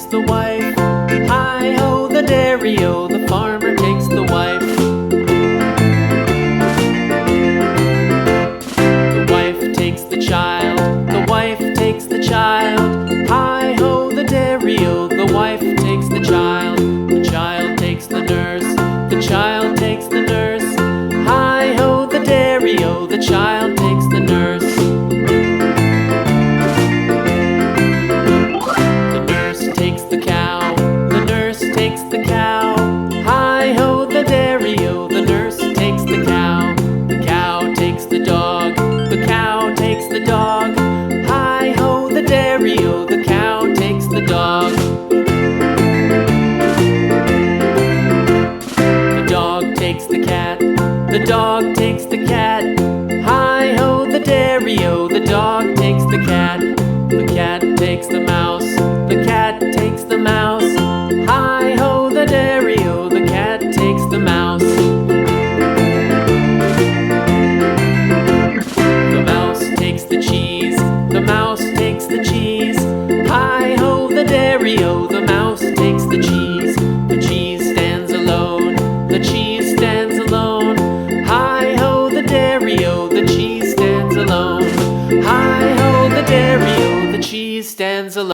takes the wife. Hi-ho, the dairy-o, the farmer takes the wife. The wife takes the child, the wife takes the child. Hi-ho, the dairy-o, the wife takes the child. The child takes the nurse, the child takes the nurse. Hi-ho, the dairy-o, the child takes the nurse. The nurse takes the cow, the nurse takes the cow. Hi-ho, the dairy-o, the nurse takes the cow. The cow takes the dog, the cow takes the dog. Hi-ho, the dairy-o, the cow takes the dog. The dog takes the cat, the dog takes the cat. Hi-ho, the dairy-o, the dog takes the cat. The cat takes the mouse, the cat takes the mouse. Hi-ho, the dairy-o, the cat takes the mouse. The mouse takes the cheese, the mouse takes the cheese. Hi-ho, the dairy-o, the mouse takes the cheese. The cheese stands alone, the cheese stands alone. Hi-ho, the dairy-o, the cheese stands alone. Hi-ho, the dairy-o, the cheese stands alone.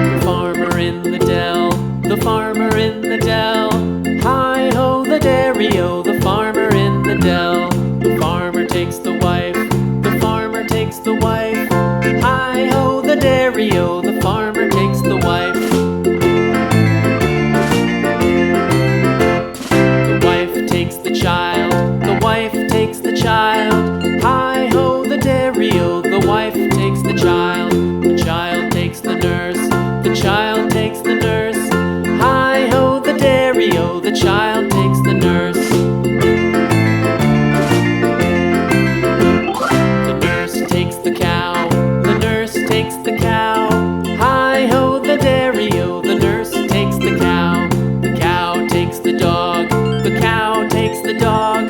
The farmer in the dell, the farmer in the dell. Hi-ho, the dairy-o, the farmer in the dell. The farmer takes the wife, the farmer takes the wife. Hi-ho, the dairy-o, the farmer takes the wife. The wife takes the child, the wife takes the child. Hi-ho, the dairy-o, the wife takes the child. The child takes the nurse, the child takes the nurse. Hi-ho, the dairy-o, the child takes the nurse. The nurse takes the cow, the nurse takes the cow. Hi-ho, the dairy-o, the nurse takes the cow. The cow takes the dog, the cow takes the dog.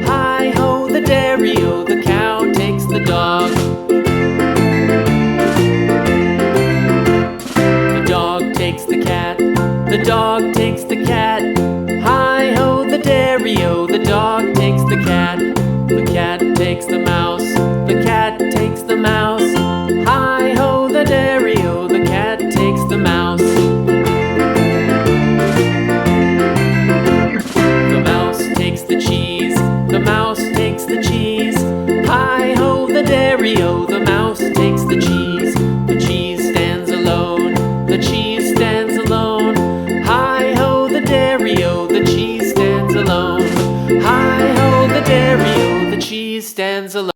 Hi-ho, the dairy-o, the cow takes the dog. The dog takes the cat, the dog takes the cat. Hi-ho, the dairy-o, the dog takes the cat. The cat takes the mouse, the cat takes the mouse. Hi-ho, the dairy-o, the cat takes the mouse. The mouse takes the cheese, the mouse takes the cheese. Hi-ho, the dairy-o, the mouse takes the cheese. The cheese stands alone, the cheese stands alone. Hi-ho, the dairy-o, the cheese stands alone. Hi-ho, the dairy-o, the cheese stands alone.